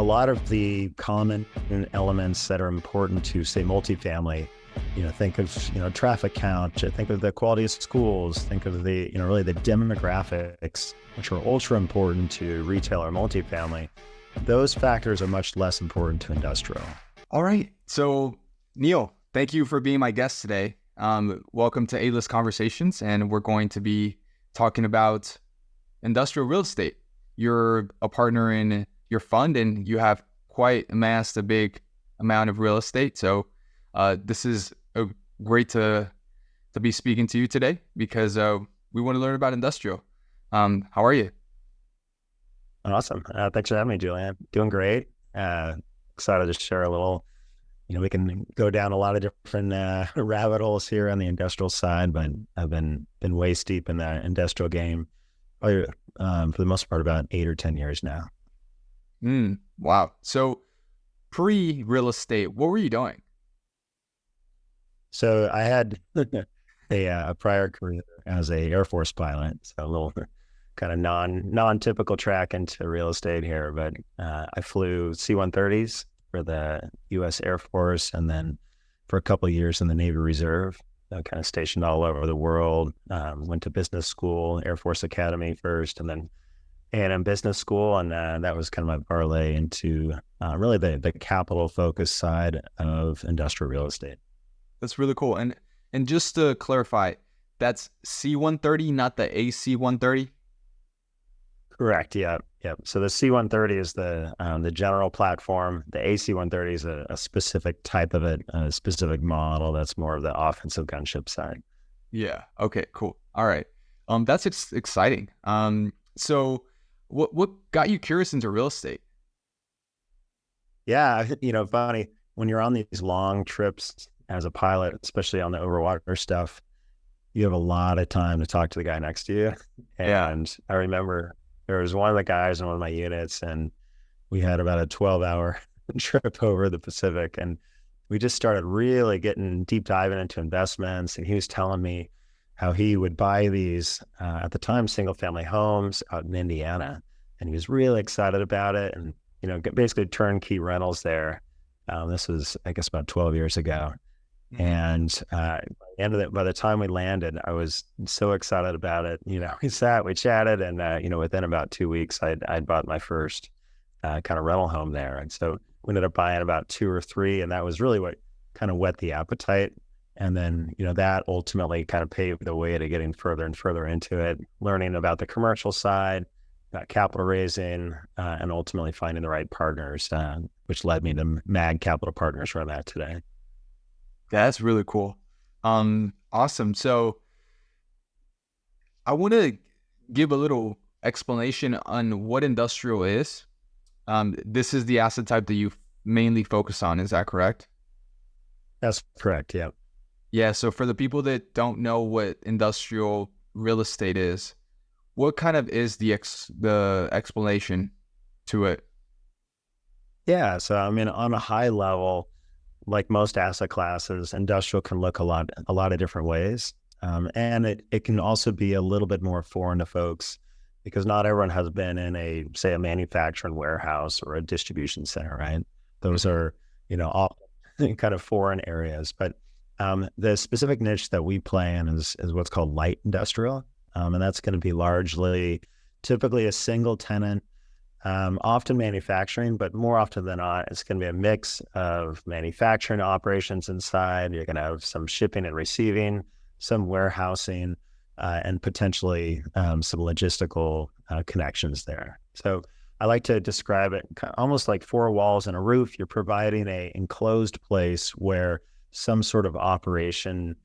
lot of the common elements that are important to, say, multifamily, think of, traffic count, think of the quality of schools, think of the, really the demographics, which are ultra important to retail or multifamily. Those factors are much less important to industrial. All right. So, Neil, thank you for being my guest today. Welcome to A-List Conversations, and we're going to be talking about industrial real estate. You're a partner in your fund, and you have quite amassed a big amount of real estate. So this is great to be speaking to you today because we want to learn about industrial. How are you? Awesome. Thanks for having me, Julian. Doing great. Excited to share a little. We can go down a lot of different rabbit holes here on the industrial side, but I've been waist deep in the industrial game for the most part about 8 or 10 years now. Wow. So pre-real estate, what were you doing? So I had a prior career as a Air Force pilot, so a little kind of non-typical track into real estate here, but I flew C-130s for the U.S. Air Force, and then for a couple of years in the Navy Reserve, kind of stationed all over the world. Went to business school, Air Force Academy first, and then A&M Business School, and that was kind of my parlay into really the capital focus side of industrial real estate. That's really cool. And just to clarify, that's C-130, not the AC-130? Correct. Yeah. So the C-130 is the general platform. The AC-130 is a specific type of it, a specific model that's more of the offensive gunship side. Yeah. Okay. Cool. All right. That's exciting. So what got you curious into real estate? Yeah. Funny when you're on these long trips as a pilot, especially on the overwater stuff, you have a lot of time to talk to the guy next to you. And I remember there was one of the guys in one of my units, and we had about a 12-hour trip over the Pacific, and we just started really getting deep diving into investments. And he was telling me how he would buy these, at the time, single family homes out in Indiana. And he was really excited about it. And, basically turnkey rentals there. This was, I guess, about 12 years ago. And by the time we landed, I was so excited about it. We chatted, and within about 2 weeks, I'd bought my first kind of rental home there. And so we ended up buying about 2 or 3, and that was really what kind of whet the appetite. And then, that ultimately kind of paved the way to getting further and further into it, learning about the commercial side, capital raising, and ultimately finding the right partners, which led me to MAG Capital Partners, where I'm at today. That's really cool. Awesome. So I want to give a little explanation on what industrial is. This is the asset type that you mainly focus on. Is that correct? That's correct. Yeah. Yeah. So for the people that don't know what industrial real estate is, what kind of is the explanation to it? Yeah. So, on a high level, like most asset classes, industrial can look a lot of different ways. And it can also be a little bit more foreign to folks because not everyone has been in a manufacturing warehouse or a distribution center, right? Those are, all kind of foreign areas. But the specific niche that we play in is what's called light industrial. And that's going to be typically a single tenant, often manufacturing, but more often than not, it's going to be a mix of manufacturing operations inside. You're going to have some shipping and receiving, some warehousing, and potentially some logistical connections there. So I like to describe it almost like 4 walls and a roof. You're providing an enclosed place where some sort of operation,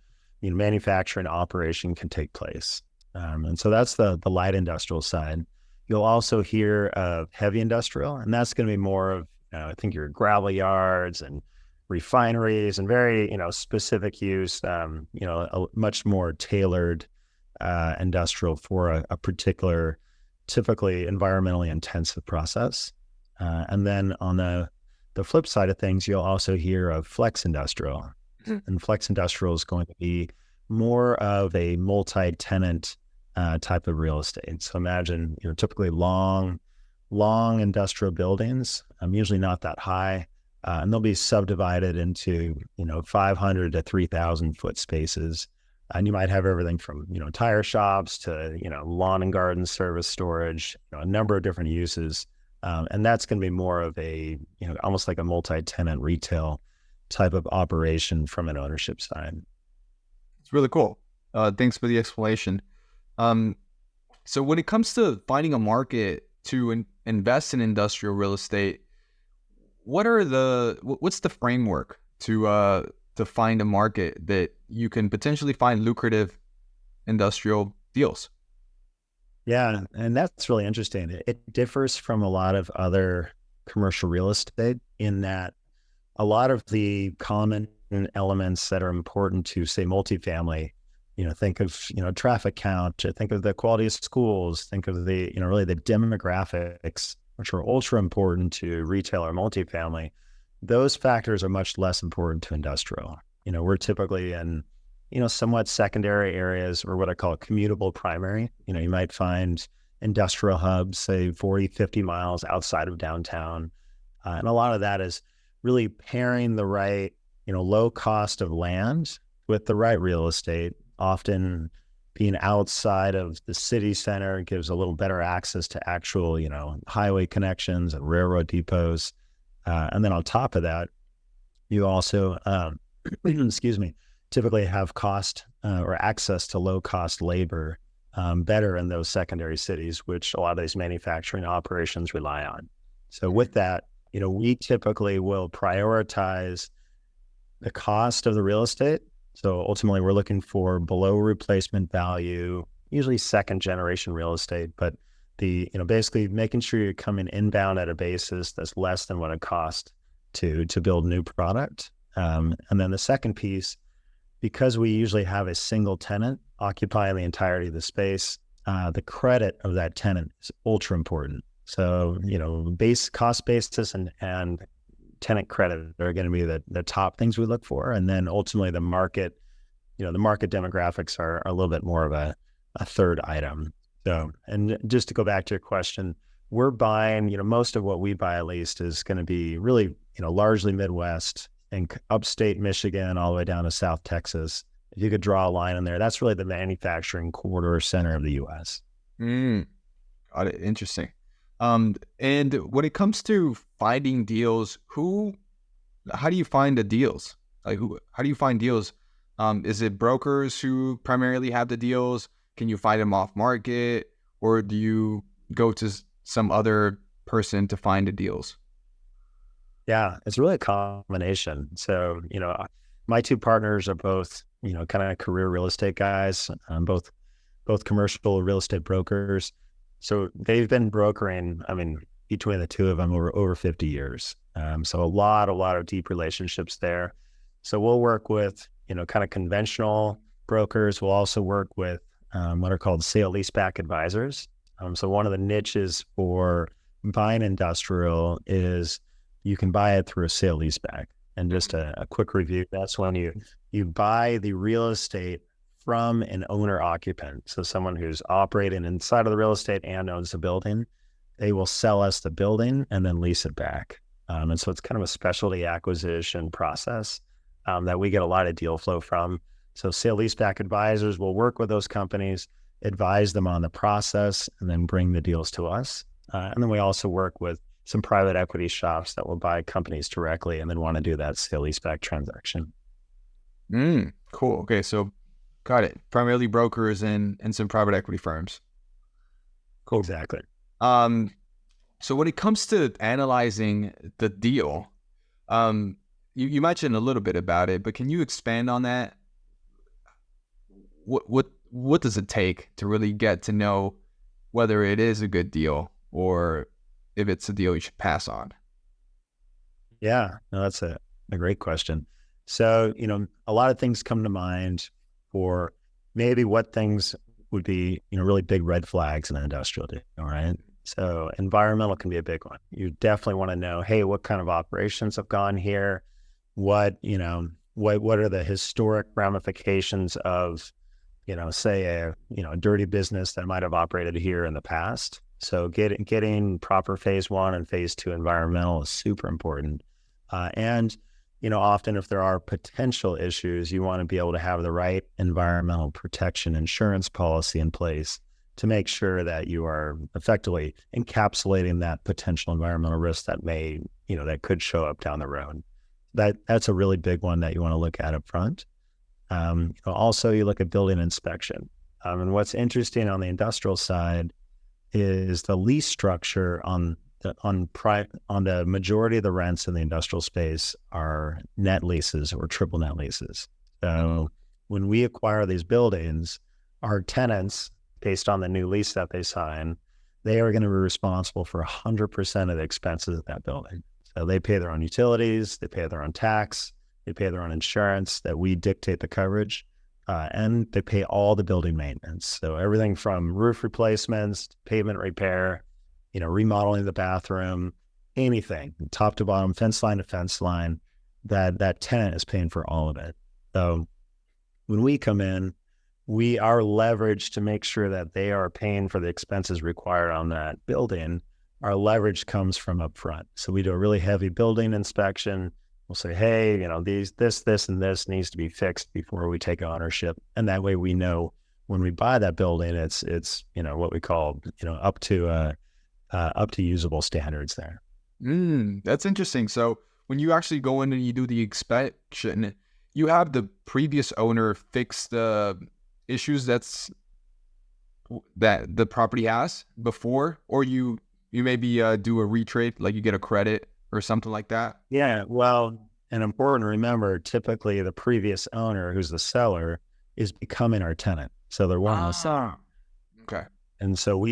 manufacturing operation can take place. And so that's the light industrial side. You'll also hear of heavy industrial, and that's going to be more of, I think, your gravel yards and refineries and very, specific use, a much more tailored industrial for a particular, typically environmentally intensive process. And then on the flip side of things, you'll also hear of flex industrial. And flex industrial is going to be more of a multi-tenant type of real estate. So imagine, typically long industrial buildings usually not that high. And they'll be subdivided into, 500 to 3,000 foot spaces. And you might have everything from, tire shops to, lawn and garden service storage, a number of different uses. And that's going to be more of a, almost like a multi-tenant retail type of operation from an ownership side. It's really cool. Thanks for the explanation. So when it comes to finding a market to invest in industrial real estate, what's the framework to find a market that you can potentially find lucrative industrial deals? Yeah, and that's really interesting. It differs from a lot of other commercial real estate in that a lot of the common elements that are important to, say, multifamily, think of, traffic count, think of the quality of schools, think of the, really the demographics, which are ultra important to retail or multifamily. Those factors are much less important to industrial. We're typically in, somewhat secondary areas, or what I call commutable primary. You might find industrial hubs, say 40, 50 miles outside of downtown. And a lot of that is really pairing the right, low cost of land with the right real estate. Often being outside of the city center gives a little better access to actual, highway connections and railroad depots. And then on top of that, you also, excuse me, typically have cost or access to low cost labor better in those secondary cities, which a lot of these manufacturing operations rely on. So with that, we typically will prioritize the cost of the real estate. So ultimately, we're looking for below replacement value, usually second generation real estate, but basically making sure you're coming inbound at a basis that's less than what it costs to build new product. And then the second piece, because we usually have a single tenant occupying the entirety of the space, the credit of that tenant is ultra important. So, cost basis and tenant credit are going to be the top things we look for. And then ultimately the market demographics are a little bit more of a third item. So, and just to go back to your question, we're buying, most of what we buy at least is going to be really, largely Midwest and upstate Michigan all the way down to South Texas. If you could draw a line in there, that's really the manufacturing corridor center of the U.S. Got it. Interesting. And when it comes to finding deals, how do you find the deals? How do you find deals? Is it brokers who primarily have the deals? Can you find them off market, or do you go to some other person to find the deals? Yeah, it's really a combination. So, my two partners are both, kind of career real estate guys, both commercial real estate brokers. So they've been brokering, between the two of them over 50 years. So a lot of deep relationships there. So we'll work with, kind of conventional brokers. We'll also work with what are called sale leaseback advisors. So one of the niches for buying industrial is you can buy it through a sale leaseback. And just a quick review, that's when you buy the real estate from an owner occupant. So someone who's operating inside of the real estate and owns the building, they will sell us the building and then lease it back. And so it's kind of a specialty acquisition process that we get a lot of deal flow from. So sale leaseback advisors will work with those companies, advise them on the process, and then bring the deals to us. And then we also work with some private equity shops that will buy companies directly and then want to do that sale leaseback transaction. Cool. Okay, so got it. Primarily brokers and some private equity firms. Cool. Exactly. So when it comes to analyzing the deal, you mentioned a little bit about it, but can you expand on that? What does it take to really get to know whether it is a good deal or if it's a deal you should pass on? Yeah, no, that's a great question. So, a lot of things come to mind for maybe what things would be, really big red flags in an industrial deal, all right? So environmental can be a big one. You definitely want to know, hey, what kind of operations have gone here? What are the historic ramifications of, say a dirty business that might have operated here in the past? So getting proper phase one and phase two environmental is super important. And, often if there are potential issues, you want to be able to have the right environmental protection insurance policy in place to make sure that you are effectively encapsulating that potential environmental risk that may, that could show up down the road. That's a really big one that you want to look at up front. Also, you look at building inspection. And what's interesting on the industrial side is the lease structure on the majority of the rents in the industrial space are net leases or triple net leases. So when we acquire these buildings, our tenants, based on the new lease that they sign, they are going to be responsible for 100% of the expenses of that building. So they pay their own utilities, they pay their own tax, they pay their own insurance, that we dictate the coverage, and they pay all the building maintenance. So everything from roof replacements, pavement repair, remodeling the bathroom, anything, top to bottom, fence line to fence line, that tenant is paying for all of it. So when we come in, we are leveraged to make sure that they are paying for the expenses required on that building. Our leverage comes from upfront. So we do a really heavy building inspection. We'll say, hey, this, and this needs to be fixed before we take ownership. And that way we know when we buy that building, it's what we call, up to usable standards there. That's interesting. So when you actually go in and you do the inspection, you have the previous owner fix the issues that the property has before, or you maybe do a retrade, like you get a credit or something like that? Yeah, well, and important to remember, typically the previous owner, who's the seller, is becoming our tenant. So they're one of the sellers. Okay. And so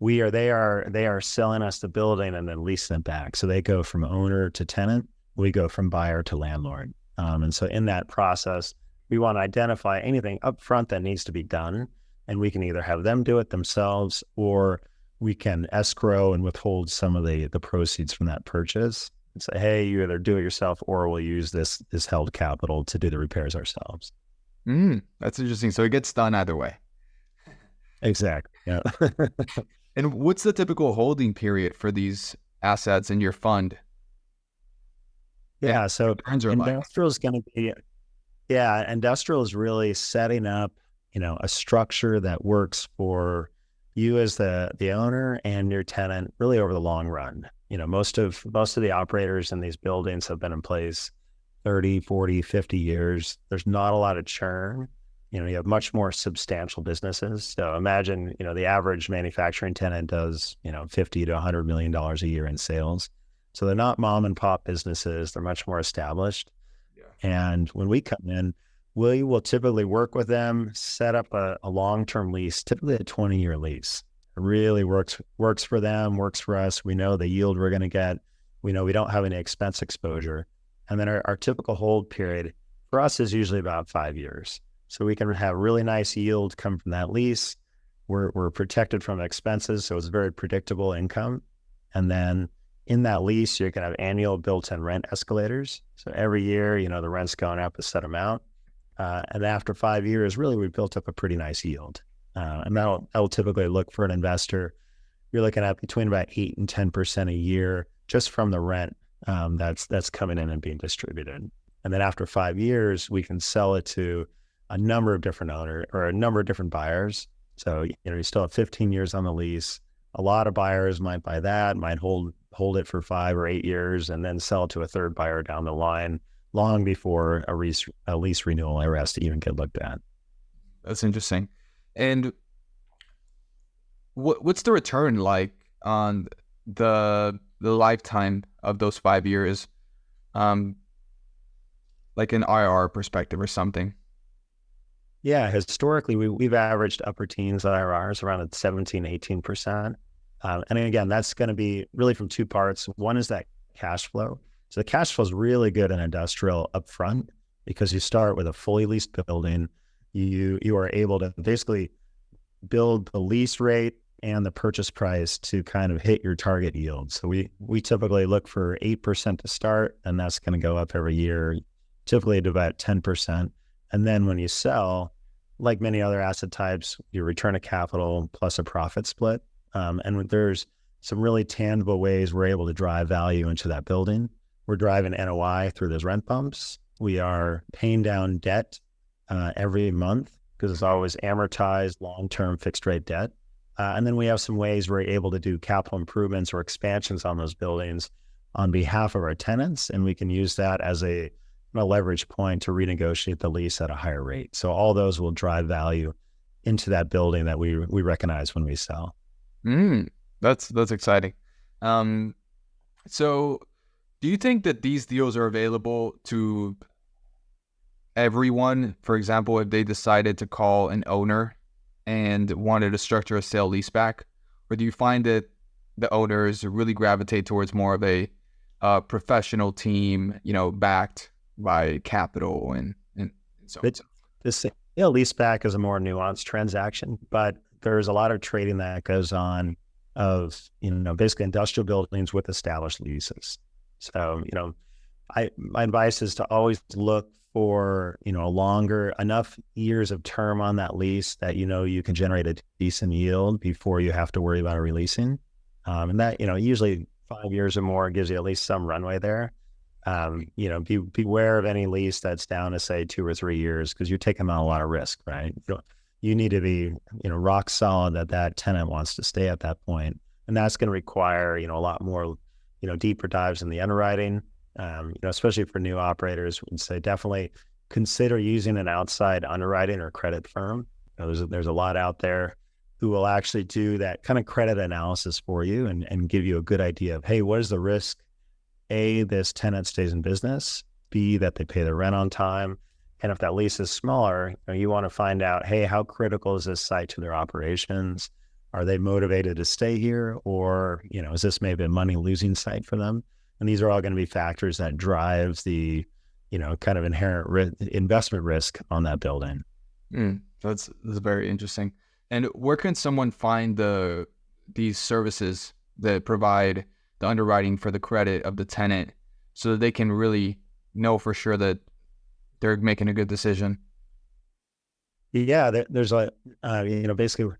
they are selling us the building and then leasing it back. So they go from owner to tenant. We go from buyer to landlord. And so in that process, we want to identify anything up front that needs to be done. And we can either have them do it themselves, or we can escrow and withhold some of the proceeds from that purchase and say, hey, you either do it yourself or we'll use this held capital to do the repairs ourselves. That's interesting. So it gets done either way. Exactly. Yeah. And what's the typical holding period for these assets in your fund? Yeah. So industrial is going to be, industrial is really setting up, a structure that works for you as the owner and your tenant really over the long run. Most of the operators in these buildings have been in place 30, 40, 50 years. There's not a lot of churn. You have much more substantial businesses. So imagine, the average manufacturing tenant does, $50 to $100 million a year in sales. So they're not mom and pop businesses. They're much more established. Yeah. And when we come in, we will typically work with them, set up a long-term lease, typically a 20-year lease. It really works for them, works for us. We know the yield we're going to get. We know we don't have any expense exposure. And then our typical hold period for us is usually about 5 years. So we can have really nice yield come from that lease. We're protected from expenses, so it's very predictable income. And then in that lease, you can have annual built-in rent escalators. So every year, the rent's going up a set amount. And after 5 years, really, we've built up a pretty nice yield. And that'll typically look for an investor. You're looking at between about 8 and 10% a year just from the rent that's coming in and being distributed. And then after 5 years, we can sell it to a number of different owners or a number of different buyers. So, you still have 15 years on the lease. A lot of buyers might buy that, might hold it for 5 or 8 years, and then sell it to a third buyer down the line, long before a lease renewal ever has to even get looked at. That's interesting. And what's the return like on the lifetime of those 5 years, like an IRR perspective or something? Yeah, historically, we've averaged upper teens IRRs around 17, 18%. And again, that's going to be really from two parts. One is that cash flow. So the cash flow is really good in industrial upfront because you start with a fully leased building. You are able to basically build the lease rate and the purchase price to kind of hit your target yield. So we typically look for 8% to start, and that's going to go up every year, typically to about 10%. And then when you sell, like many other asset types, you return a capital plus a profit split. And there's some really tangible ways we're able to drive value into that building. We're driving NOI through those rent bumps. We are paying down debt every month because it's always amortized long-term fixed rate debt. And then we have some ways we're able to do capital improvements or expansions on those buildings on behalf of our tenants. And we can use that as a leverage point to renegotiate the lease at a higher rate. So all those will drive value into that building that we recognize when we sell. That's exciting. So do you think that these deals are available to everyone? For example, if they decided to call an owner and wanted to structure a sale leaseback, or do you find that the owners really gravitate towards more of a professional team, backed by capital and so on? The sale leaseback is a more nuanced transaction, but there's a lot of trading that goes on of, basically industrial buildings with established leases. So, my advice is to always look for, longer enough years of term on that lease that, you can generate a decent yield before you have to worry about releasing. And that, usually 5 years or more gives you at least some runway there. Beware of any lease that's down to say 2 or 3 years, because you're taking on a lot of risk, right? You need to be, rock solid that tenant wants to stay at that point. And that's going to require, a lot more, deeper dives in the underwriting, especially for new operators. We'd say definitely consider using an outside underwriting or credit firm. There's a lot out there who will actually do that kind of credit analysis for you and give you a good idea of, hey, what is the risk? A, this tenant stays in business. B, that they pay their rent on time. And if that lease is smaller, you want to find out, hey, how critical is this site to their operations? Are they motivated to stay here? Or, is this maybe a money losing site for them? And these are all going to be factors that drives the, kind of inherent investment risk on that building. That's very interesting. And where can someone find these services that provide the underwriting for the credit of the tenant so that they can really know for sure that they're making a good decision? Yeah, there's basically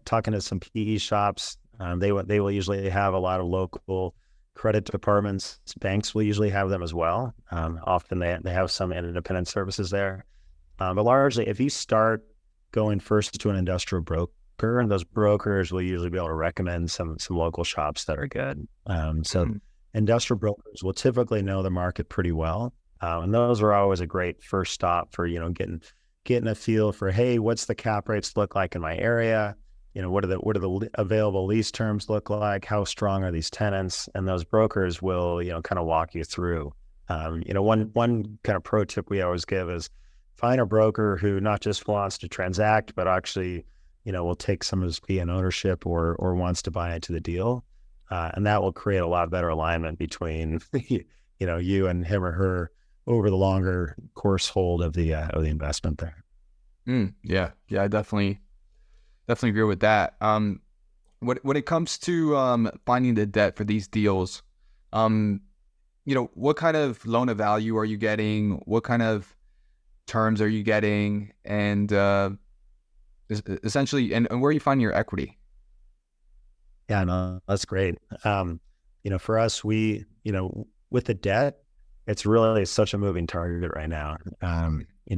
talking to some PE shops. They will usually have a lot of local credit departments. Banks will usually have them as well. Often they have some independent services there. But largely, if you start going first to an industrial broker, and those brokers will usually be able to recommend some local shops that are good. Industrial brokers will typically know the market pretty well. And those are always a great first stop for, getting a feel for, hey, what's the cap rates look like in my area? What are the available lease terms look like? How strong are these tenants? And those brokers will, kind of walk you through. One kind of pro tip we always give is find a broker who not just wants to transact, but actually, will take some of his fee and ownership or wants to buy into the deal. And that will create a lot better alignment between, you and him or her over the longer course hold of the investment there. Yeah, I definitely agree with that. When it comes to finding the debt for these deals, what kind of loan to value are you getting? What kind of terms are you getting? And essentially, and where are you finding your equity? Yeah, no, that's great. For us, we, with the debt, it's really such a moving target right now.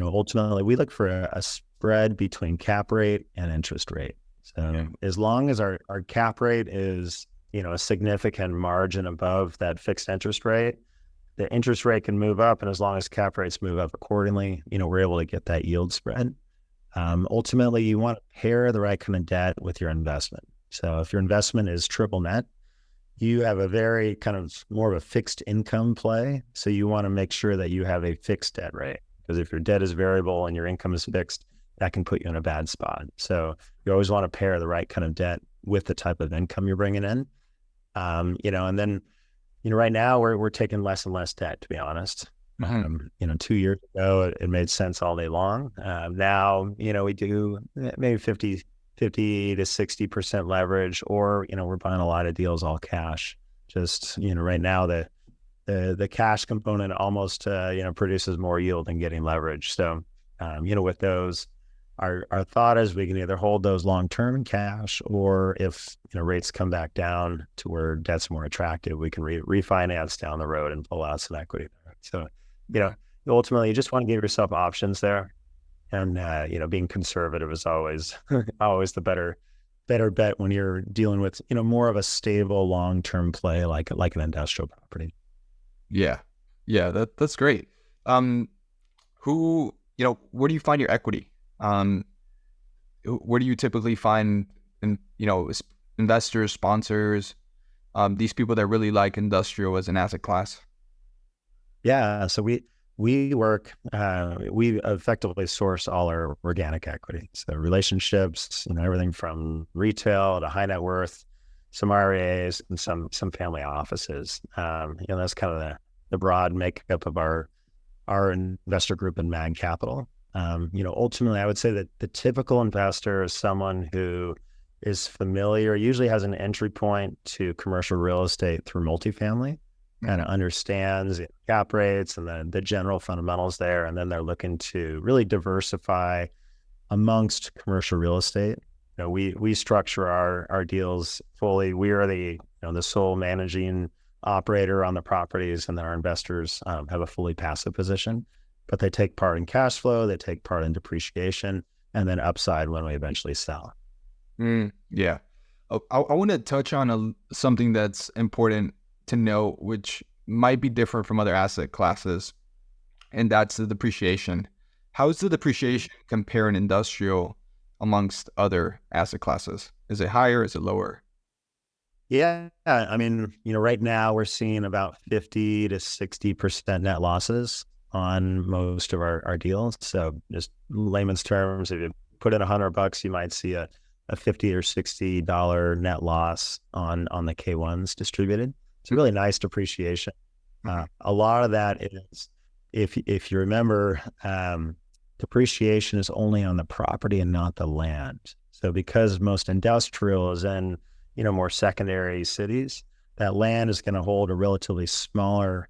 Ultimately, we look for a spread between cap rate and interest rate. So as long as our cap rate is, a significant margin above that fixed interest rate, the interest rate can move up. And as long as cap rates move up accordingly, we're able to get that yield spread. Ultimately, you want to pair the right kind of debt with your investment. So if your investment is triple net, you have a very kind of more of a fixed income play. So you want to make sure that you have a fixed debt rate, because if your debt is variable and your income is fixed, that can put you in a bad spot. So you always want to pair the right kind of debt with the type of income you're bringing in. And then, right now we're taking less and less debt, to be honest. 2 years ago, it made sense all day long. Now, we do maybe 50 to 60% leverage, or, we're buying a lot of deals all cash. Just, right now the cash component almost, produces more yield than getting leverage. So, with those, our thought is we can either hold those long-term in cash, or if rates come back down to where debt's more attractive, we can refinance down the road and pull out some equity there. So, ultimately you just want to give yourself options there. And, being conservative is always, always the better bet when you're dealing with, more of a stable long-term play, like an industrial property. Yeah. Yeah. That's great. Where do you find your equity? Where do you typically find, investors, sponsors, these people that really like industrial as an asset class? Yeah. So we work, we effectively source all our organic equity. So relationships, everything from retail to high net worth, some RIAs and some family offices. That's kind of the broad makeup of our investor group in Mag Capital. Ultimately, I would say that the typical investor is someone who is familiar, usually has an entry point to commercial real estate through multifamily, kind of understands cap rates and the general fundamentals there. And then they're looking to really diversify amongst commercial real estate. We structure our deals fully. We are the sole managing operator on the properties, and then our investors have a fully passive position, but they take part in cash flow, they take part in depreciation, and then upside when we eventually sell. Yeah. I want to touch on something that's important to know, which might be different from other asset classes, and that's the depreciation. How does the depreciation compare in industrial amongst other asset classes? Is it higher? Is it lower? Yeah. I mean, right now we're seeing about 50 to 60% net losses on most of our deals. So just layman's terms, if you put in $100, you might see a $50 or $60 net loss on the K1s distributed. It's a really nice depreciation. A lot of that is, if you remember, depreciation is only on the property and not the land. So because most industrial is in, more secondary cities, that land is going to hold a relatively smaller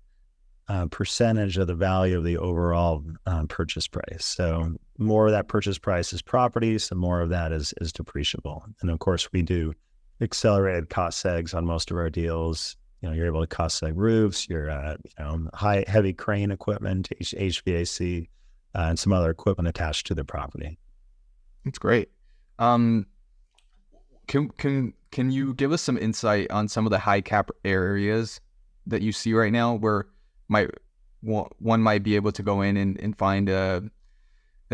percentage of the value of the overall purchase price. So more of that purchase price is property, so more of that is depreciable. And of course, we do accelerated cost segs on most of our deals. You're able to cost seg roofs, your heavy crane equipment, HVAC, and some other equipment attached to the property. That's great. Can you give us some insight on some of the high cap areas that you see right now, where one might be able to go in and find a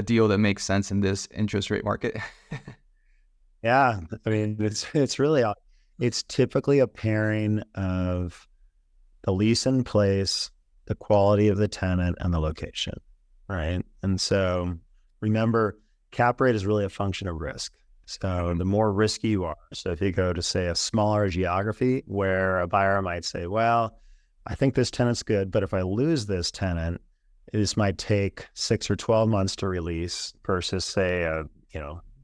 deal that makes sense in this interest rate market? Yeah, I mean, it's typically a pairing of the lease in place, the quality of the tenant, and the location, right? And so remember, cap rate is really a function of risk. So the more risky you are, so if you go to, say, a smaller geography where a buyer might say, well, I think this tenant's good, but if I lose this tenant, this might take 6 or 12 months to release, versus, say,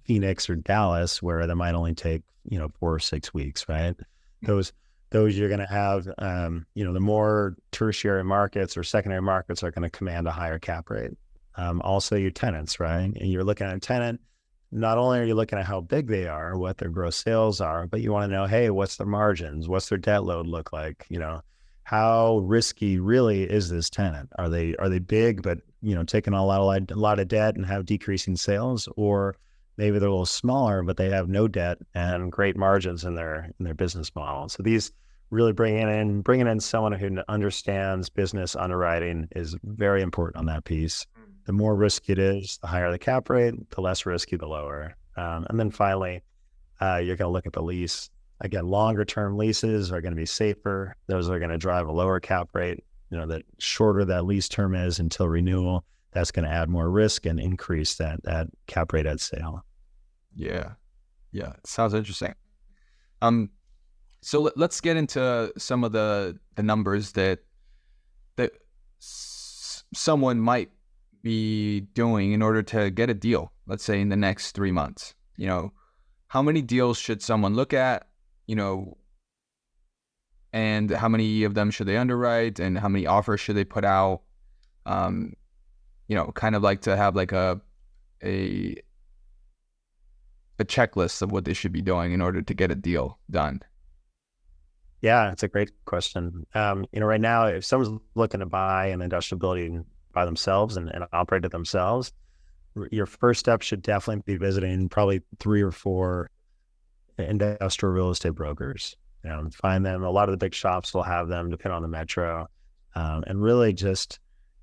Phoenix or Dallas, where that might only take 4 or 6 weeks, right? Those you're going to have, the more tertiary markets or secondary markets are going to command a higher cap rate. Also your tenants, right? And you're looking at a tenant, not only are you looking at how big they are, what their gross sales are, but you want to know, hey, what's their margins? What's their debt load look like? How risky really is this tenant? Are they big, but taking a lot of debt and have decreasing sales, or maybe they're a little smaller, but they have no debt and great margins in their business model. So these really bringing in someone who understands business underwriting is very important on that piece. The more risky it is, the higher the cap rate, the less risky, the lower. And then finally, you're going to look at the lease. Again, longer term leases are going to be safer. Those are going to drive a lower cap rate. The shorter that lease term is until renewal, that's going to add more risk and increase that cap rate at sale. Yeah. Sounds interesting. So let's get into some of the numbers that someone might be doing in order to get a deal, let's say in the next 3 months. How many deals should someone look at, and how many of them should they underwrite, and how many offers should they put out? Kind of like to have like a a checklist of what they should be doing in order to get a deal done? Yeah, it's a great question. Right now, if someone's looking to buy an industrial building by themselves and operate it themselves, your first step should definitely be visiting probably 3 or 4 industrial real estate brokers. Find them. A lot of the big shops will have them, depending on the metro, and really just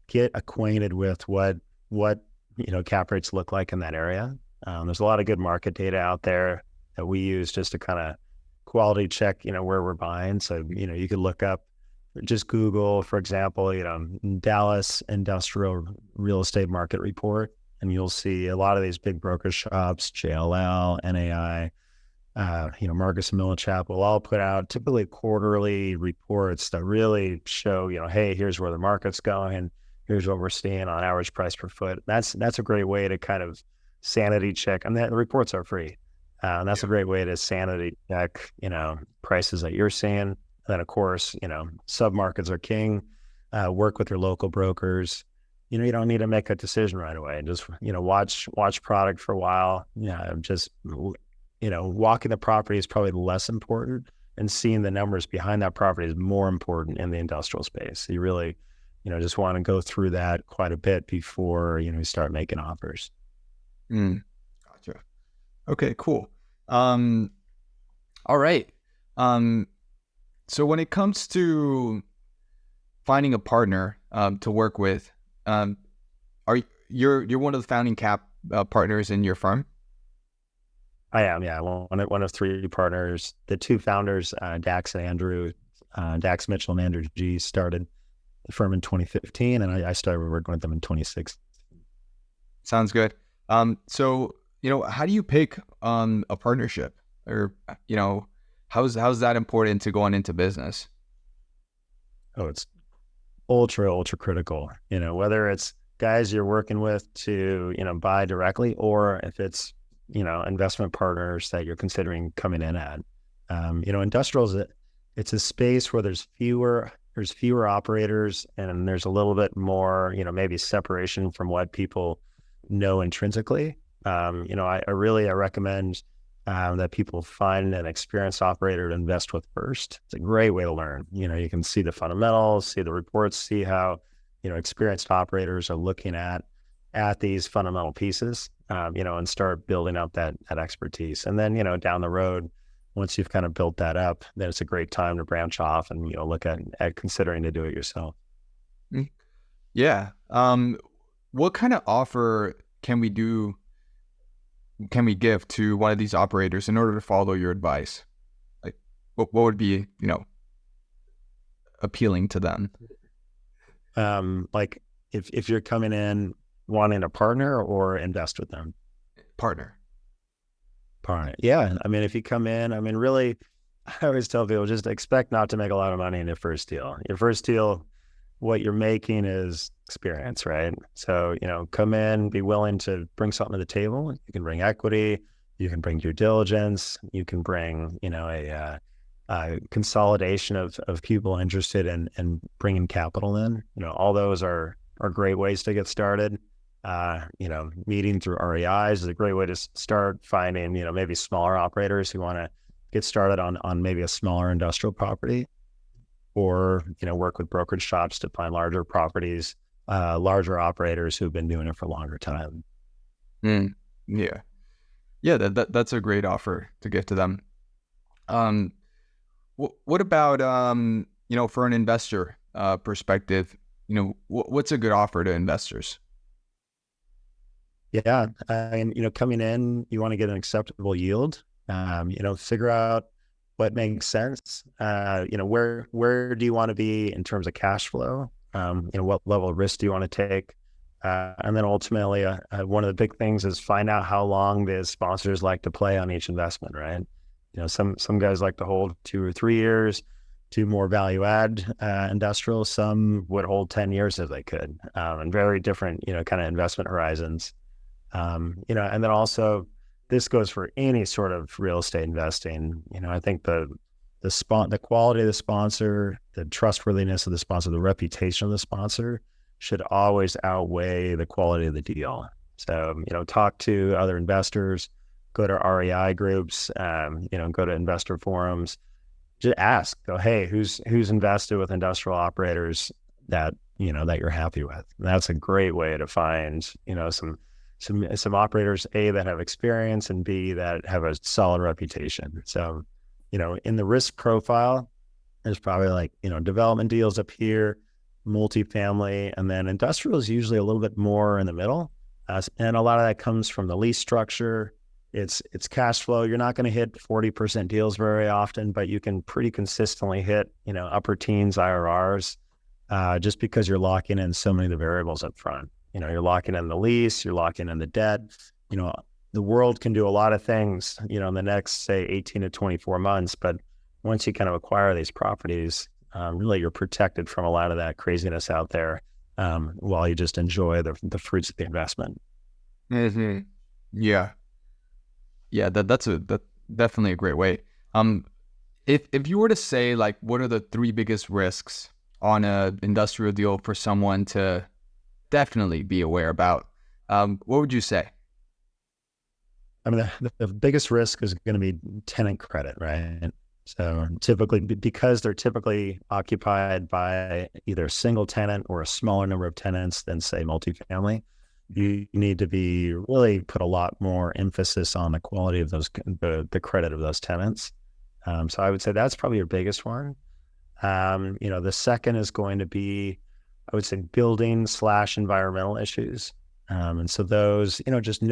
get acquainted with what cap rates look like in that area. There's a lot of good market data out there that we use just to kind of quality check, where we're buying. So, you could look up, just Google, for example, Dallas Industrial Real Estate Market Report, and you'll see a lot of these big broker shops, JLL, NAI, Marcus and Millichap will all put out typically quarterly reports that really show, hey, here's where the market's going. Here's what we're seeing on average price per foot. That's a great way to kind of sanity check. And the reports are free. And that's a great way to sanity check, prices that you're seeing. And then, of course, sub-markets are king. Work with your local brokers. You don't need to make a decision right away. Just, watch product for a while. Just, walking the property is probably less important, and seeing the numbers behind that property is more important in the industrial space. So you really, just want to go through that quite a bit before, you start making offers. Gotcha. Okay, cool. All right. So when it comes to finding a partner to work with, you're one of the founding cap partners in your firm? I am, yeah. One of 3 partners. The 2 founders, Dax and Andrew, Dax Mitchell and Andrew G, started the firm in 2015, and I started working with them in 2016. Sounds good. So, how do you pick a partnership, or, how's that important to going into business? Oh, it's ultra critical, whether it's guys you're working with to, buy directly, or if it's, investment partners that you're considering coming in at. Industrials, it's a space where there's fewer operators, and there's a little bit more, maybe separation from what people know intrinsically. I recommend that people find an experienced operator to invest with first. It's a great way to learn. You can see the fundamentals, see the reports, see how, experienced operators are looking at these fundamental pieces, and start building up that expertise. And then, down the road, once you've kind of built that up, then it's a great time to branch off and, look at considering to do it yourself. Yeah. What kind of offer can we give to one of these operators in order to follow your advice? Like, what would be, appealing to them? Like if you're coming in wanting a partner or invest with them? Partner. Yeah. If you come in, really, I always tell people, just expect not to make a lot of money in your first deal. Your first deal, what you're making is experience, right? So, come in, be willing to bring something to the table. You can bring equity, you can bring due diligence, you can bring, a consolidation of people interested in bringing capital in. All those are great ways to get started. Meeting through REIs is a great way to start. Finding, maybe smaller operators who want to get started on maybe a smaller industrial property, or, work with brokerage shops to find larger properties, larger operators who've been doing it for a longer time. Yeah. That's a great offer to give to them. What about, for an investor perspective, what's a good offer to investors? Yeah. Coming in, you want to get an acceptable yield, figure out what makes sense. Where do you want to be in terms of cash flow? What level of risk do you want to take? And then ultimately, one of the big things is find out how long the sponsors like to play on each investment, right? Some guys like to hold 2 or 3 years, do more value add industrial. Some would hold 10 years if they could, and very different, kind of investment horizons. And then also, this goes for any sort of real estate investing. I think the quality of the sponsor, the trustworthiness of the sponsor, the reputation of the sponsor should always outweigh the quality of the deal. So, talk to other investors, go to REI groups, go to investor forums, just ask, go, hey, who's invested with industrial operators that, that you're happy with? And that's a great way to find, some operators, A, that have experience, and B, that have a solid reputation. So, in the risk profile, there's probably like, development deals up here, multifamily, and then industrial is usually a little bit more in the middle. And a lot of that comes from the lease structure. It's cash flow. You're not going to hit 40% deals very often, but you can pretty consistently hit, upper teens IRRs, just because you're locking in so many of the variables up front. You're locking in the lease, you're locking in the debt. The world can do a lot of things, in the next, say, 18 to 24 months. But once you kind of acquire these properties, really you're protected from a lot of that craziness out there, while you just enjoy the fruits of the investment. Mm-hmm. Yeah. Yeah, that's definitely a great way. If you were to say, like, what are the three biggest risks on a industrial deal for someone to definitely be aware about, what would you say? I mean, the biggest risk is going to be tenant credit, right? So typically, because they're typically occupied by either a single tenant or a smaller number of tenants than, say, multifamily, you need to be really put a lot more emphasis on the quality of the credit of those tenants. So I would say that's probably your biggest one. The second is going to be, I would say, building/environmental issues. And so those, just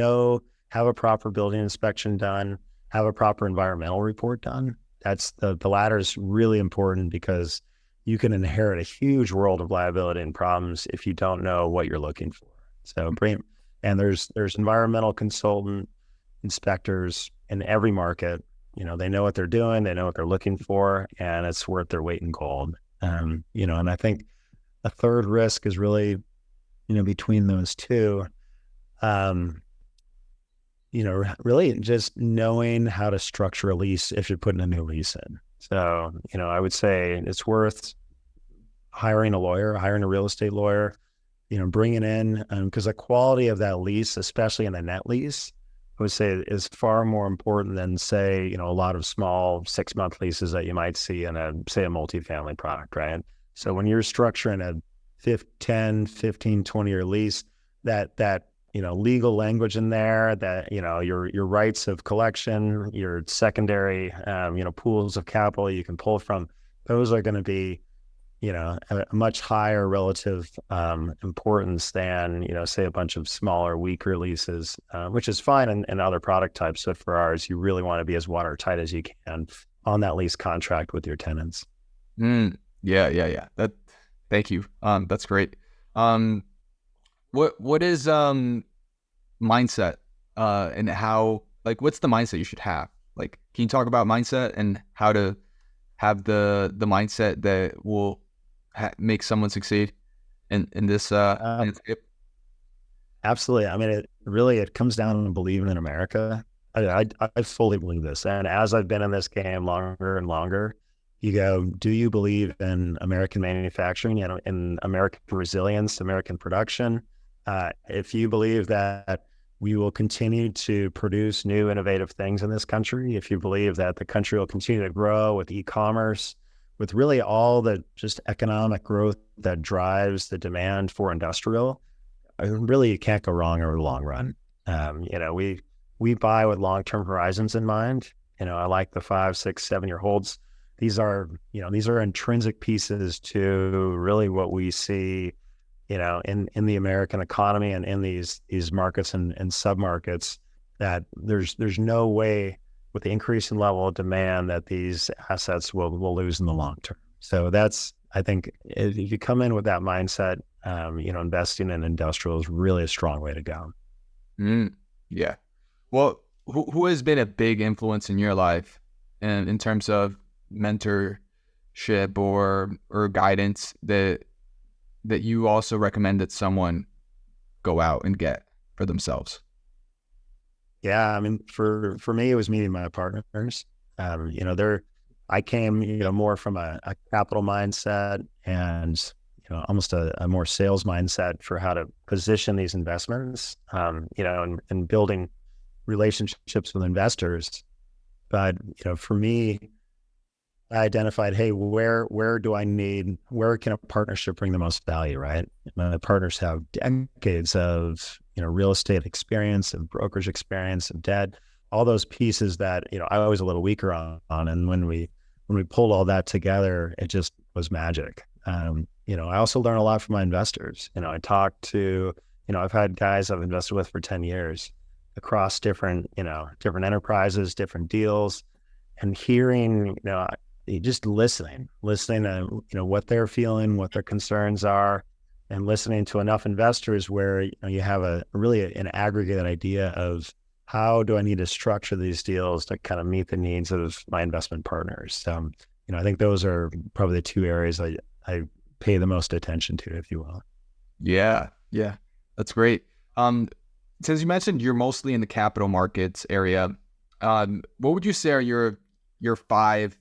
have a proper building inspection done, have a proper environmental report done. That's the latter is really important, because you can inherit a huge world of liability and problems if you don't know what you're looking for. So there's environmental consultant inspectors in every market. They know what they're doing, they know what they're looking for, and it's worth their weight in gold. And I think a third risk is really, between those two, really just knowing how to structure a lease if you're putting a new lease in. So, I would say it's worth hiring a lawyer, hiring a real estate lawyer, bringing in, because the quality of that lease, especially in a net lease, I would say is far more important than, say, a lot of small 6-month leases that you might see in a multifamily product, right? So when you're structuring a 10, 15, 20-year lease, that legal language in there, that, your rights of collection, your secondary, pools of capital you can pull from, those are going to be, a much higher relative importance than, say, a bunch of smaller, weaker leases, which is fine in other product types. But for ours, you really want to be as watertight as you can on that lease contract with your tenants. Yeah. Thank you. That's great. What is mindset, and how, like, what's the mindset you should have? Like, can you talk about mindset and how to have the mindset that will make someone succeed in this landscape? Absolutely. I mean, it comes down to believing in America. I fully believe this. And as I've been in this game longer and longer, you go, do you believe in American manufacturing, in American resilience, American production? If you believe that we will continue to produce new innovative things in this country, if you believe that the country will continue to grow with e-commerce, with really all the just economic growth that drives the demand for industrial, really you can't go wrong over the long run. We buy with long-term horizons in mind. I like the 5, 6, 7-year holds. These are intrinsic pieces to really what we see, in the American economy and in these markets and submarkets, that there's no way with the increasing level of demand that these assets will lose in the long term. So that's, I think, if you come in with that mindset, investing in industrial is really a strong way to go. Yeah. Well, who has been a big influence in your life, and in terms of mentorship or guidance that you also recommend that someone go out and get for themselves? Yeah, I mean, for me, it was meeting my partners. I came, more from a capital mindset and, almost a more sales mindset for how to position these investments, and building relationships with investors. But, for me, I identified, hey, where can a partnership bring the most value, right? My partners have decades of, real estate experience, of brokerage experience, of debt, all those pieces that, I was a little weaker on. And when we pulled all that together, it just was magic. I also learned a lot from my investors. I talked to, I've had guys I've invested with for 10 years across different enterprises, different deals, and hearing, just listening to, what they're feeling, what their concerns are, and listening to enough investors where, you have an aggregated idea of how do I need to structure these deals to kind of meet the needs of my investment partners. I think those are probably the two areas I pay the most attention to, if you will. Yeah. That's great. Since you mentioned you're mostly in the capital markets area, what would you say are your five,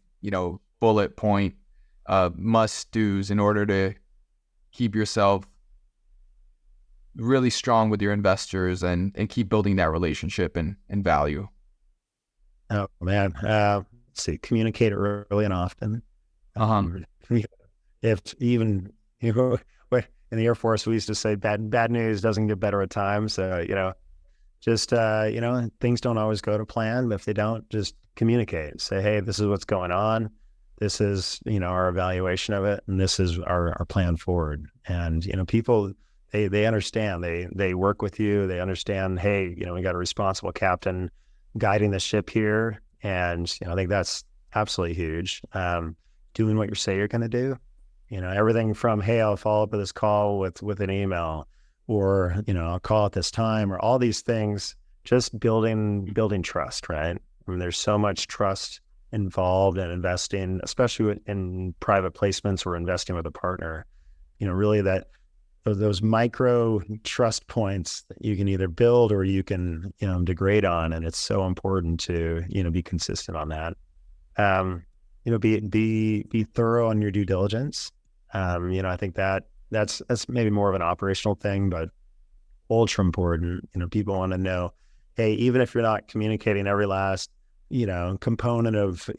bullet point must-dos in order to keep yourself really strong with your investors and keep building that relationship and value? Oh man, let's see, communicate early and often. Uh-huh. If even in the Air Force, we used to say bad news doesn't get better at times. So just things don't always go to plan. But if they don't, just communicate. Say, hey, this is what's going on. This is our evaluation of it, and this is our plan forward. And people they understand. They work with you. They understand. Hey, we got a responsible captain guiding the ship here, and I think that's absolutely huge. Doing what you say you're going to do. Everything from, hey, I'll follow up with this call with an email, or I'll call at this time, or all these things. Just building trust, right? I mean, there's so much trust involved in investing, especially in private placements or investing with a partner. Really that those micro trust points that you can either build or you can degrade on, and it's so important to be consistent on that. Be thorough on your due diligence. I think that's maybe more of an operational thing, but ultra important. People want to know, hey, even if you're not communicating every last, component of,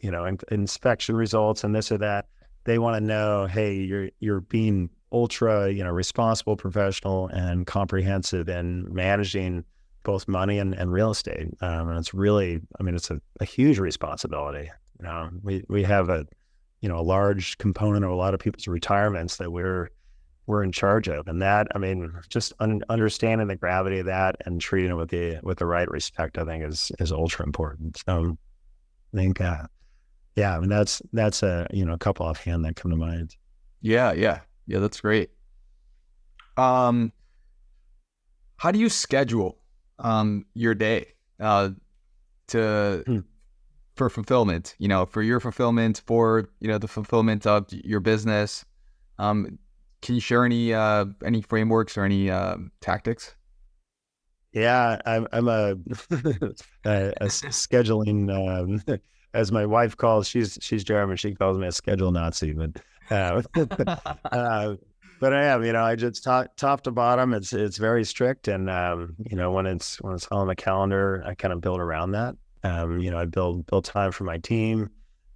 inspection results and this or that, they want to know, hey, you're being ultra, responsible, professional, and comprehensive in managing both money and real estate. And it's really, it's a huge responsibility. We have a large component of a lot of people's retirements that we're in charge of, and that, just understanding the gravity of that and treating it with the right respect, I think is ultra important. So I think, that's a couple offhand that come to mind. Yeah, that's great. How do you schedule your day for fulfillment? For your fulfillment, for the fulfillment of your business. Can you share any frameworks or any tactics? Yeah, I'm a scheduling, as my wife calls, she's German. She calls me a schedule Nazi, but but I am, I just top to bottom. It's very strict, and when it's on the calendar, I kind of build around that. I build time for my team.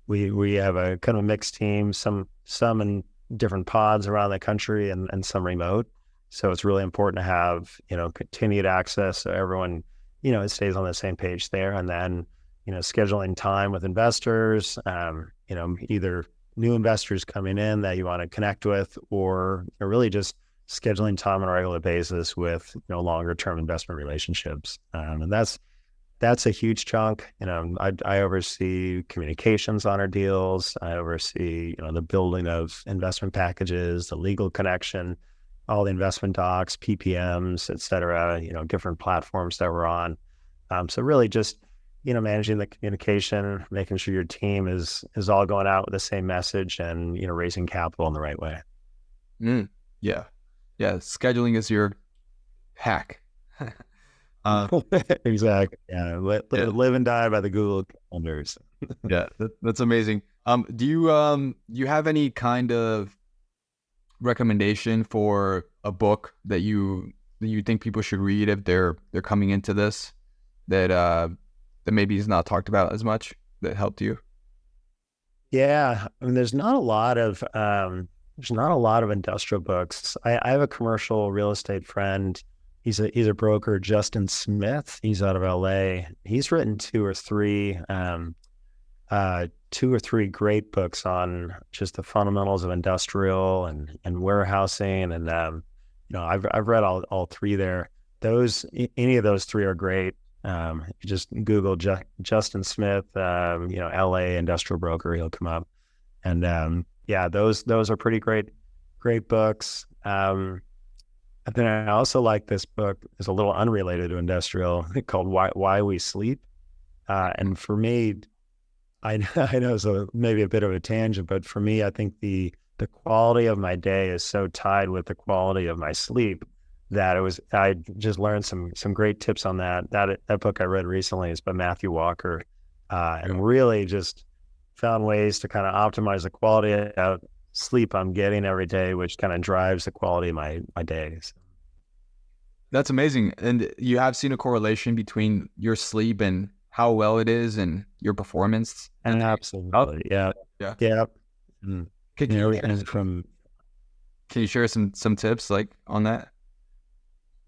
We have a kind of mixed team, some in different pods around the country and some remote. So it's really important to have, continued access so everyone, it stays on the same page there. And then, scheduling time with investors, either new investors coming in that you want to connect with, or really just scheduling time on a regular basis with, longer term investment relationships. And that's a huge chunk. I oversee communications on our deals. I oversee, the building of investment packages, the legal connection, all the investment docs, PPMs, et cetera, different platforms that we're on. So really just, managing the communication, making sure your team is all going out with the same message and, raising capital in the right way. Yeah. Scheduling is your hack. Exactly. Yeah. Live and die by the Google calendars. Yeah, that's amazing. Do you have any kind of recommendation for a book that you think people should read if they're coming into this? that maybe is not talked about as much that helped you? Yeah, I mean, there's not a lot of industrial books. I have a commercial real estate friend. He's a broker, Justin Smith. He's out of LA. He's written two or three great books on just the fundamentals of industrial and warehousing. And I've read all three there. Any of those three are great. You just Google Justin Smith, LA industrial broker, he'll come up. And yeah, those are pretty great books. And then I also like this book. It's a little unrelated to industrial, called Why We Sleep. And for me, I know it's maybe a bit of a tangent, but for me, I think the quality of my day is so tied with the quality of my sleep that I just learned some great tips on that. That book I read recently is by Matthew Walker, and really just found ways to kind of optimize the quality of sleep I'm getting every day, which kind of drives the quality of my days. That's amazing. And you have seen a correlation between your sleep and how well it is and your performance. And absolutely, yeah, Yeah. yeah. And, Can and from you share some tips like on that?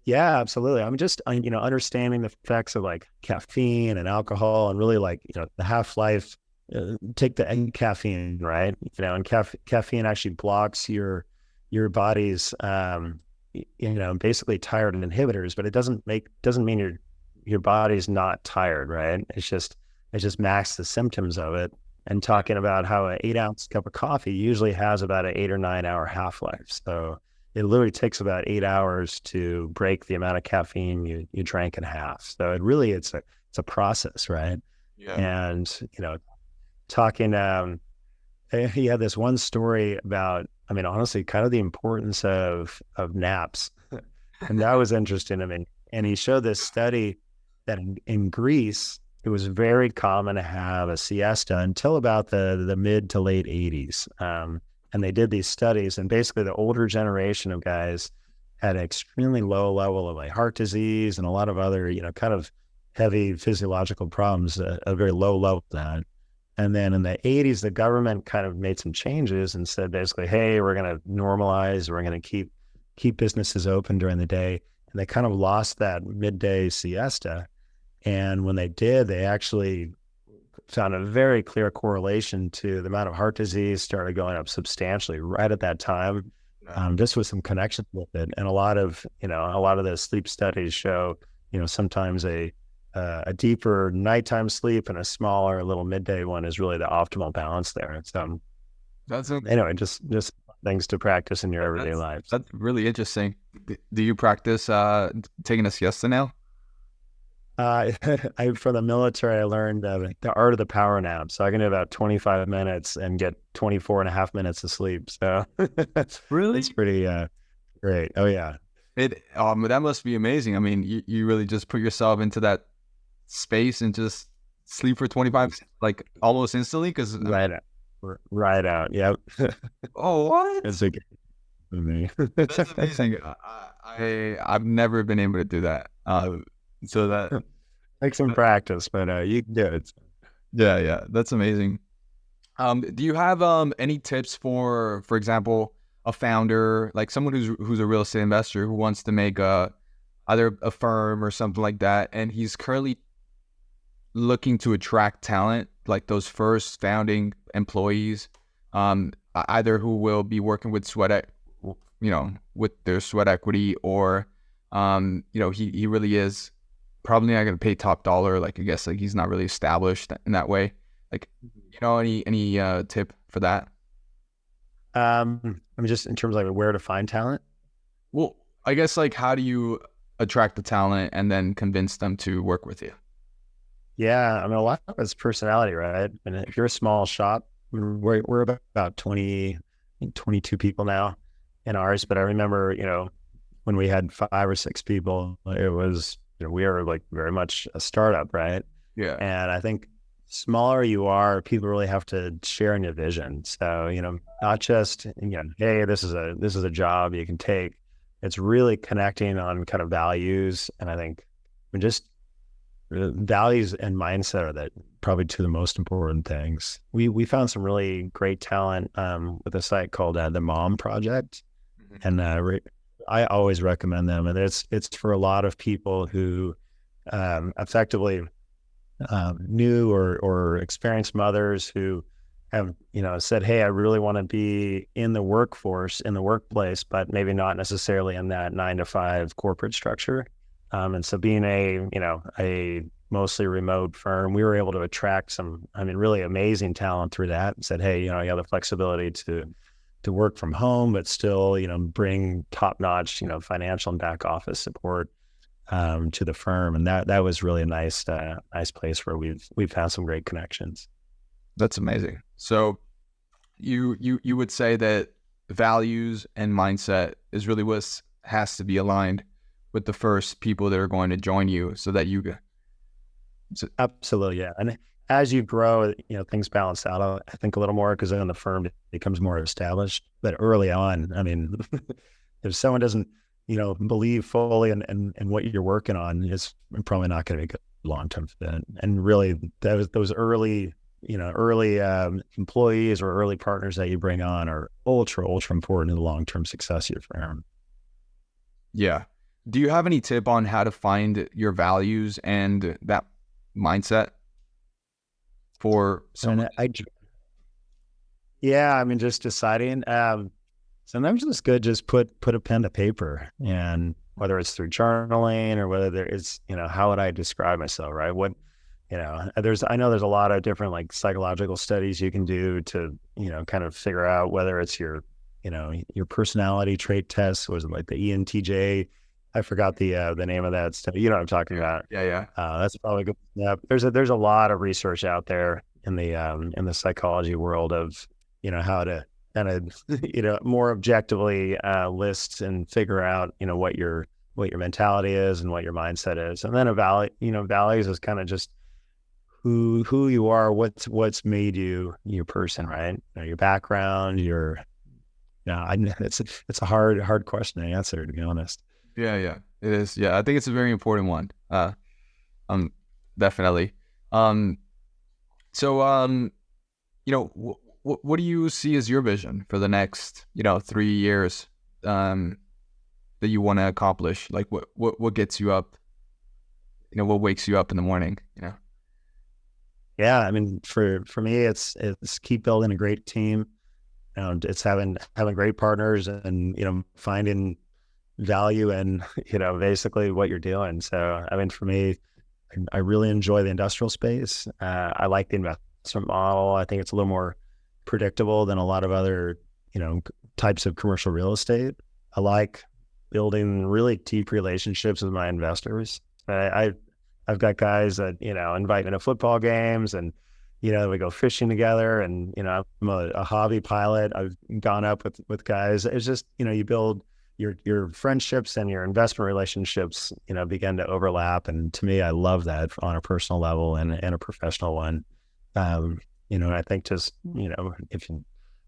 Yeah, absolutely. I'm just, understanding the effects of like caffeine and alcohol and really like, the half-life, take the caffeine, right? And caffeine actually blocks your body's, basically tired inhibitors, but it doesn't mean your body's not tired, right? It just masks the symptoms of it. And talking about how an 8-ounce cup of coffee usually has about an 8 or 9 hour half-life. So it literally takes about 8 hours to break the amount of caffeine you drank in half. So it's a process, right? Yeah. And talking, he had this one story about, honestly, kind of the importance of naps, and that was interesting to me. And he showed this study that in Greece, it was very common to have a siesta until about the mid to late 80s. And they did these studies, and basically the older generation of guys had an extremely low level of like heart disease and a lot of other, kind of heavy physiological problems, a very low level of that. And then in the 80s, the government kind of made some changes and said basically, hey, we're going to normalize, we're going to keep businesses open during the day. And they kind of lost that midday siesta. And when they did, they actually found a very clear correlation to the amount of heart disease started going up substantially right at that time, just with some connection with it. And a lot of the sleep studies show, sometimes a deeper nighttime sleep and a smaller little midday one is really the optimal balance there. So anyway, just things to practice in your everyday life. That's really interesting. Do you practice taking a siesta now? From the military, I learned the art of the power nap. So I can do about 25 minutes and get 24 and a half minutes of sleep. So Really? it's pretty great. Oh yeah. That must be amazing. I mean, you really just put yourself into that space and just sleep for 25, like almost instantly. Cause right out. Yep. Oh, what? It's okay for me. That's amazing. I've never been able to do that. So that takes some practice, but you can do it. Yeah, that's amazing. Do you have any tips for example, a founder, like someone who's a real estate investor who wants to make either a firm or something like that, and he's currently looking to attract talent, like those first founding employees, either who will be working with with their sweat equity, or he really is probably not going to pay top dollar. Like, I guess like he's not really established in that way. Like, any tip for that? Just in terms of like where to find talent. Well, I guess like how do you attract the talent and then convince them to work with you? Yeah, a lot of it's personality, right? And if you're a small shop, we're about 20, I think 22 people now in ours. But I remember, when we had 5 or 6 people, it was, we are like very much a startup, right? Yeah. And I think smaller you are, people really have to share in your vision. So, not just, hey, this is a job you can take. It's really connecting on kind of values. And I think just values and mindset are that probably two of the most important things. We found some really great talent with a site called the Mom Project, and I always recommend them. And it's for a lot of people who effectively new or experienced mothers who have said, hey, I really want to be in the workforce, in the workplace, but maybe not necessarily in that 9 to 5 corporate structure. And so being a mostly remote firm, we were able to attract some, really amazing talent through that, and said, hey, you have the flexibility to work from home, but still, bring top-notch, financial and back office support to the firm. And that was really a nice place where we've found some great connections. That's amazing. So you would say that values and mindset is really what has to be aligned with the first people that are going to join you, so that you Absolutely, yeah. And as you grow, things balance out, I think, a little more, because then the firm becomes more established. But early on, if someone doesn't, believe fully in what you're working on, it's probably not going to be a good long-term fit. And really, those early employees or early partners that you bring on are ultra important to the long-term success of your firm. Yeah. Do you have any tip on how to find your values and that mindset for someone? Just deciding. Sometimes it's good just put a pen to paper, and whether it's through journaling or whether it's, how would I describe myself, right? I know there's a lot of different like psychological studies you can do to, kind of figure out whether it's your personality trait test. Was it like the ENTJ? I forgot the name of that study. You know what I'm talking about? Yeah. That's probably good. Yeah. There's a lot of research out there in the psychology world of, how to kind of, more objectively list and figure out, what your mentality is and what your mindset is. And then values is kind of just who you are, what's made you your person, right? Your background, it's a hard question to answer, to be honest. Yeah, it is. Yeah, I think it's a very important one. Definitely. What do you see as your vision for the next, 3 years, that you want to accomplish? Like, what gets you up? What wakes you up in the morning? Yeah, for me, it's keep building a great team. It's having great partners, and finding value in basically what you're doing. So for me, I really enjoy the industrial space. I like the investment model. I think it's a little more predictable than a lot of other types of commercial real estate. I like building really deep relationships with my investors. I've got guys that invite me to football games, and we go fishing together, and I'm a hobby pilot. I've gone up with guys. It's just you build your friendships and your investment relationships, begin to overlap. And to me, I love that on a personal level and a professional one. I think just, if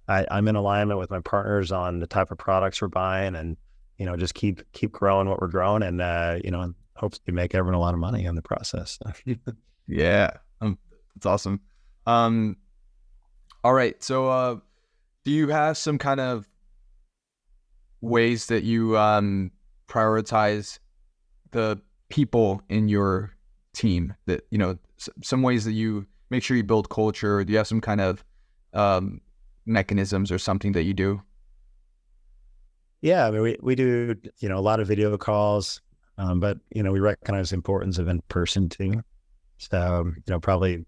I'm in alignment with my partners on the type of products we're buying, and, just keep growing what we're growing, and, hopefully make everyone a lot of money in the process. Yeah. That's awesome. All right. So, do you have some kind of ways that you prioritize the people in your team, that some ways that you make sure you build culture? Do you have some kind of mechanisms or something that you do? Yeah, we do a lot of video calls, but we recognize the importance of in person too. So probably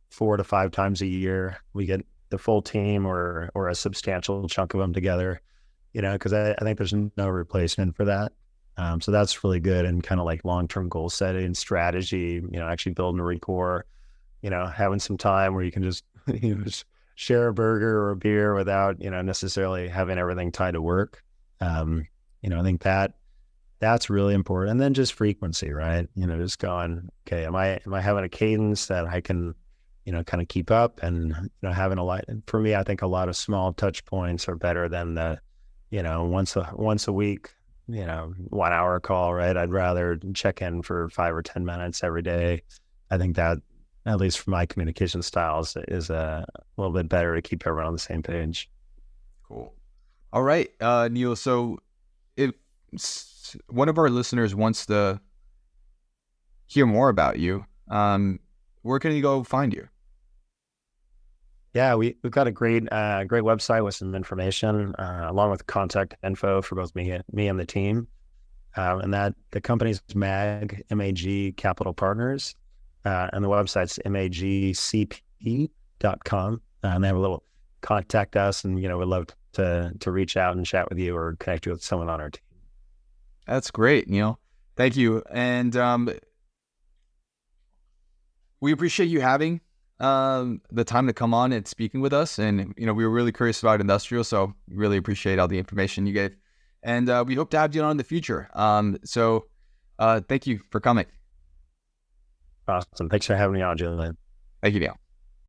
4 to 5 times a year we get the full team or a substantial chunk of them together. Because I think there's no replacement for that. So that's really good, and kind of like long-term goal setting, strategy, actually building a rapport, having some time where you can just, just share a burger or a beer without, necessarily having everything tied to work. I think that's really important. And then just frequency, right? Just going, okay, am I having a cadence that I can, kind of keep up, and, having for me, I think a lot of small touch points are better than the, once a week, 1 hour call, right? I'd rather check in for 5 or 10 minutes every day, I think that, at least for my communication styles, is a little bit better to keep everyone on the same page. Cool. All right, Neil. So if one of our listeners wants to hear more about you, where can you go find you? Yeah, we've got a great website with some information, along with contact info for both me and the team. And that the company's MAG Capital Partners, and the website's magcp.com. And they have a little contact us, and we'd love to reach out and chat with you or connect you with someone on our team. That's great, Neil. Thank you. And we appreciate you having the time to come on and speaking with us. And, we were really curious about industrial, so really appreciate all the information you gave. And we hope to have you on in the future. So thank you for coming. Awesome. Thanks for having me on, Julian. Thank you, Neil.